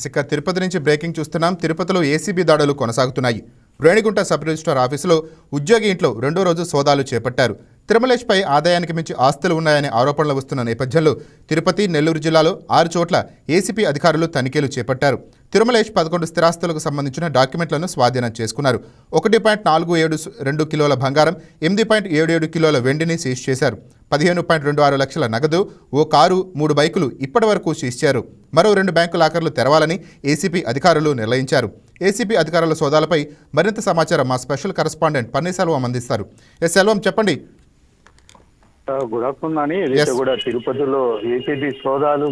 ఇక తిరుపతి నుంచి బ్రేకింగ్ చూస్తున్నాం. తిరుపతిలో ఏసీబీ దాడులు కొనసాగుతున్నాయి. రేణిగుంట సబ్ రిజిస్ట్రార్ ఆఫీసులో ఉద్యోగి ఇంట్లో రెండో రోజు సోదాలు చేపట్టారు. తిరుమలేష్పై ఆదాయానికి మించి ఆస్తులు ఉన్నాయనే ఆరోపణలు వస్తున్న నేపథ్యంలో తిరుపతి, నెల్లూరు జిల్లాలో 6 చోట్ల ఏసీపీ అధికారులు తనిఖీలు చేపట్టారు. తిరుమలేష్ 11 స్థిరాస్తులకు సంబంధించిన డాక్యుమెంట్లను స్వాధీనం చేసుకున్నారు. 1.47 కిలోల బంగారం, 8.77 కిలోల వెండిని సీజ్ చేశారు. 15.26 లక్షల నగదు, ఓ కారు, 3 బైకులు ఇప్పటివరకు సీజ్. మరో 2 బ్యాంకు లాకర్లు తెరవాలని ఏసీపీ అధికారులు నిర్ణయించారు. ఏసీబీ అధికారుల సోదాలపై మరింత సమాచారం మా స్పెషల్ కరెస్పాండెంట్ పన్నీర్సెల్వం అందిస్తారు. సెల్వం, చెప్పండి. గుడ్ ఆఫ్టర్నూన్ అని ఏదైతే కూడా తిరుపతిలో ఏసీబీ సోదాలు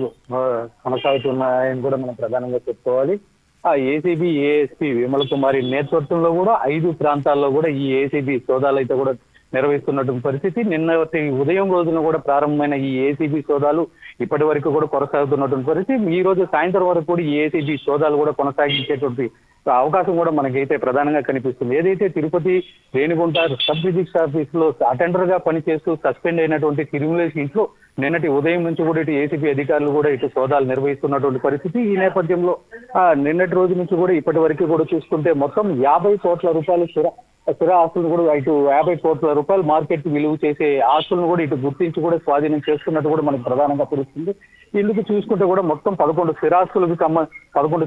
కొనసాగుతున్నాయని కూడా మనం ప్రధానంగా చెప్పుకోవాలి. ఆ ఏసీబీ ఏఎస్పీ విమల్ కుమారి నేతృత్వంలో కూడా 5 ప్రాంతాల్లో కూడా ఈ ఏసీబీ సోదాలు అయితే కూడా నిర్వహిస్తున్నటువంటి పరిస్థితి. నిన్న ఉదయం రోజున కూడా ప్రారంభమైన ఈ ఏసీబీ సోదాలు ఇప్పటి వరకు కూడా కొనసాగుతున్నటువంటి పరిస్థితి. ఈ రోజు సాయంత్రం వరకు కూడా ఈ ఏసీబీ సోదాలు కూడా కొనసాగించేటువంటి అవకాశం కూడా మనకైతే ప్రధానంగా కనిపిస్తుంది. ఏదైతే Tirupati Renigunta sub register office లో అటెండర్ గా పనిచేస్తూ సస్పెండ్ అయినటువంటి తిరుమలేష్ ఇంట్లో నిన్నటి ఉదయం నుంచి కూడా ఇటు ఏసీబీ అధికారులు కూడా ఇటు సోదాలు నిర్వహిస్తున్నటువంటి పరిస్థితి. ఈ నేపథ్యంలో నిన్నటి రోజు నుంచి కూడా ఇప్పటి వరకు కూడా చూసుకుంటే మొత్తం 50 కోట్ల రూపాయలు స్థిర ఆస్తులను కూడా ఇటు 50 కోట్ల రూపాయలు మార్కెట్ విలువ చేసే ఆస్తులను కూడా ఇటు గుర్తించి కూడా స్వాధీనం చేసుకున్నట్టు కూడా మనకు ప్రధానంగా తెలుస్తుంది. ఇందుకు చూసుకుంటే కూడా మొత్తం 11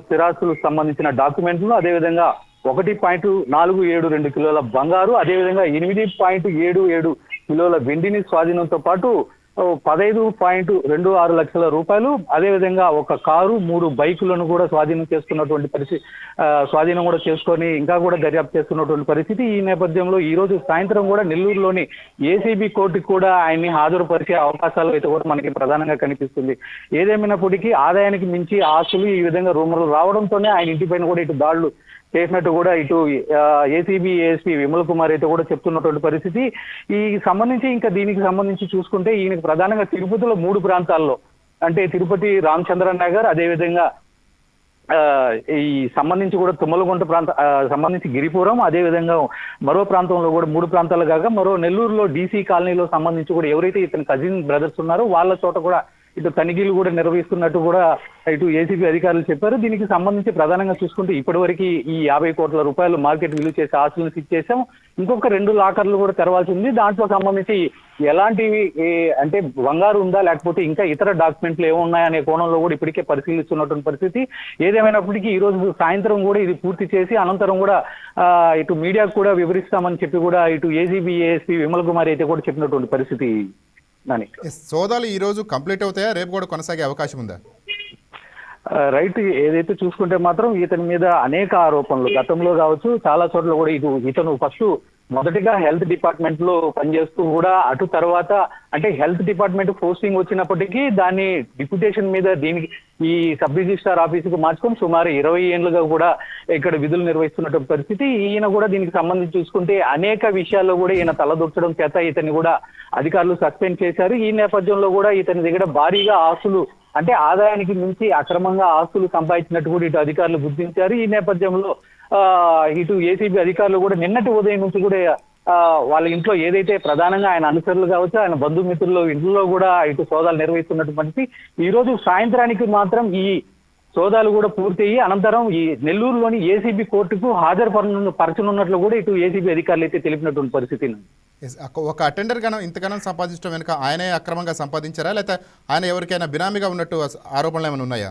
స్థిరాస్తులకు సంబంధించిన డాక్యుమెంట్లు, అదేవిధంగా 1.472 కిలోల బంగారు, అదేవిధంగా 8.77 కిలోల వెండిని స్వాధీనంతో పాటు 15.26 లక్షల రూపాయలు, అదేవిధంగా ఒక కారు, 3 బైకులను కూడా స్వాధీనం చేసుకున్నటువంటి పరిస్థితి, స్వాధీనం కూడా చేసుకొని ఇంకా కూడా దర్యాప్తు చేస్తున్నటువంటి పరిస్థితి. ఈ నేపథ్యంలో ఈ రోజు సాయంత్రం కూడా నెల్లూరులోని ఏసీబీ కోర్టుకు కూడా ఆయన్ని హాజరుపరిచే అవకాశాలు అయితే కూడా మనకి ప్రధానంగా కనిపిస్తుంది. ఏదేమైనప్పటికీ ఆదాయానికి మించి ఆస్తులు ఈ విధంగా రూమర్లు రావడంతోనే ఆయన ఇంటిపైన కూడా ఇటు దాడులు చేసినట్టు కూడా ఇటు ఏసీబీ ఏఎస్పీ విమల్ కుమార్ అయితే కూడా చెప్తున్నటువంటి పరిస్థితి. దీనికి సంబంధించి చూసుకుంటే ఈయనకు ప్రధానంగా తిరుపతిలో 3 ప్రాంతాల్లో, అంటే తిరుపతి రామచంద్ర నగర్, అదేవిధంగా ఈ సంబంధించి కూడా తుమ్మలగుంట సంబంధించి గిరిపురం, అదేవిధంగా మరో ప్రాంతంలో కూడా 3 ప్రాంతాలు కాగా మరో నెల్లూరులో డీసీ కాలనీలో సంబంధించి కూడా ఎవరైతే ఇతని కజిన్ బ్రదర్స్ ఉన్నారో వాళ్ళ చోట కూడా ఇటు తనిఖీలు కూడా నిర్వహిస్తున్నట్టు కూడా ఇటు ఏసీబీ అధికారులు చెప్పారు. దీనికి సంబంధించి ప్రధానంగా చూసుకుంటే ఇప్పటివరకు ఈ 50 కోట్ల రూపాయలు మార్కెట్ విలువ చేసే ఆస్తులను సీజ్ చేశాం. ఇంకొక 2 లాకర్లు కూడా తెరవాల్సి ఉంది. దాంట్లో సంబంధించి ఎలాంటివి అంటే బంగారు ఉందా లేకపోతే ఇంకా ఇతర డాక్యుమెంట్లు ఏమున్నాయనే కోణంలో కూడా ఇప్పటికే పరిశీలిస్తున్నటువంటి పరిస్థితి. ఏదేమైనప్పటికీ ఈ రోజు సాయంత్రం కూడా ఇది పూర్తి చేసి అనంతరం కూడా ఇటు మీడియాకు కూడా వివరిస్తామని చెప్పి కూడా ఇటు ఏసీబీ ఏఎస్పీ విమల్ కుమార్ అయితే కూడా చెప్పినటువంటి పరిస్థితి. సోదాలు ఈ రోజు కంప్లీట్ అవుతాయా, రేపు కూడా కొనసాగే అవకాశం ఉందా? రైట్, ఏదైతే చూసుకుంటే మాత్రం ఇతని మీద అనేక ఆరోపణలు గతంలో కావచ్చు చాలా చోట్ల కూడా ఇతను ఫస్ట్ మొదటిగా హెల్త్ డిపార్ట్మెంట్ లో పనిచేస్తూ కూడా అటు తర్వాత అంటే హెల్త్ డిపార్ట్మెంట్ పోస్టింగ్ వచ్చినప్పటికీ దాన్ని డిప్యూటేషన్ మీద దీనికి ఈ సబ్ రిజిస్ట్రార్ ఆఫీసుకు మార్చుకొని సుమారు 20 ఏళ్లుగా కూడా ఇక్కడ విధులు నిర్వహిస్తున్నటువంటి పరిస్థితి. ఈయన కూడా దీనికి సంబంధించి చూసుకుంటే అనేక విషయాల్లో కూడా ఈయన తలదొచ్చడం చేత ఇతన్ని కూడా అధికారులు సస్పెండ్ చేశారు. ఈ నేపథ్యంలో కూడా ఇతని దగ్గర భారీగా ఆస్తులు అంటే ఆదాయానికి మించి అక్రమంగా ఆస్తులు సంపాదించినట్టు కూడా ఇటు అధికారులు గుర్తించారు. ఈ నేపథ్యంలో ఇటు ఏసీబీ అధికారులు కూడా నిన్నటి ఉదయం నుంచి కూడా వాళ్ళ ఇంట్లో ఏదైతే ప్రధానంగా ఆయన అనుచరులు కావచ్చు, ఆయన బంధుమిత్రులు ఇంట్లో కూడా ఇటు సోదాలు నిర్వహిస్తున్నటువంటి ఈ రోజు సాయంత్రానికి మాత్రం ఈ సోదాలు కూడా పూర్తయ్యి అనంతరం ఈ నెల్లూరులోని ఏసీబీ కోర్టుకు పరచనున్నట్లు కూడా ఇటు ఏసీబీ అధికారులు అయితే తెలిపినటువంటి పరిస్థితి. ఒక అటెండర్ గాను ఇంతగానో సంపాదించడం వెనుక ఆయనే అక్రమంగా సంపాదించారా, లేకపోతే ఆయన ఎవరికైనా బినామీగా ఉన్నట్టు ఆరోపణలు ఏమైనా ఉన్నాయా?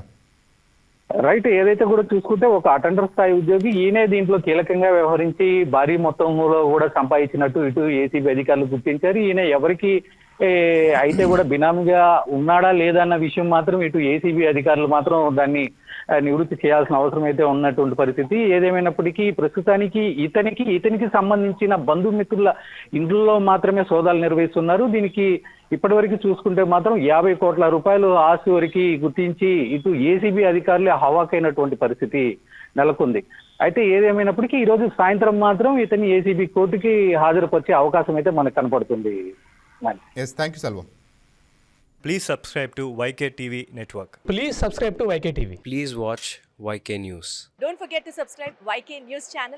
రైట్, ఏదైతే కూడా చూసుకుంటే ఒక అటెండర్ స్థాయి ఉద్యోగి ఈయనే దీంట్లో కీలకంగా వ్యవహరించి భారీ మొత్తంలో కూడా సంపాదించినట్టు ఇటు ఏసీబీ అధికారులు గుర్తించారు. ఈయన ఎవరికి అయితే కూడా బినామీగా ఉన్నాడా లేదా అన్న విషయం మాత్రం ఇటు ఏసీబీ అధికారులు మాత్రం దాన్ని నివృత్తి చేయాల్సిన అవసరం అయితే ఉన్నటువంటి పరిస్థితి. ఏదేమైనప్పటికీ ప్రస్తుతానికి ఇతనికి సంబంధించిన బంధుమిత్రుల ఇంట్లో మాత్రమే సోదాలు నిర్వహిస్తున్నారు. దీనికి ఇప్పటివరకు చూసుకుంటే మాత్రం 50 కోట్ల రూపాయలు ఆస్తి వరకు గుర్తించి ఇటు ఏసీబీ అధికారులు హవాకైనటువంటి పరిస్థితి నెలకొంది. అయితే ఏదేమైనప్పటికీ ఈ రోజు సాయంత్రం మాత్రం ఇతని ఏసీబీ కోర్టుకి హాజరుపరిచే అవకాశం అయితే మనకు కనపడుతుంది. Yes, thank you, Salvam. Please subscribe to YK TV Network. Please subscribe to YK TV. Please watch YK News. Don't forget to subscribe YK News channel.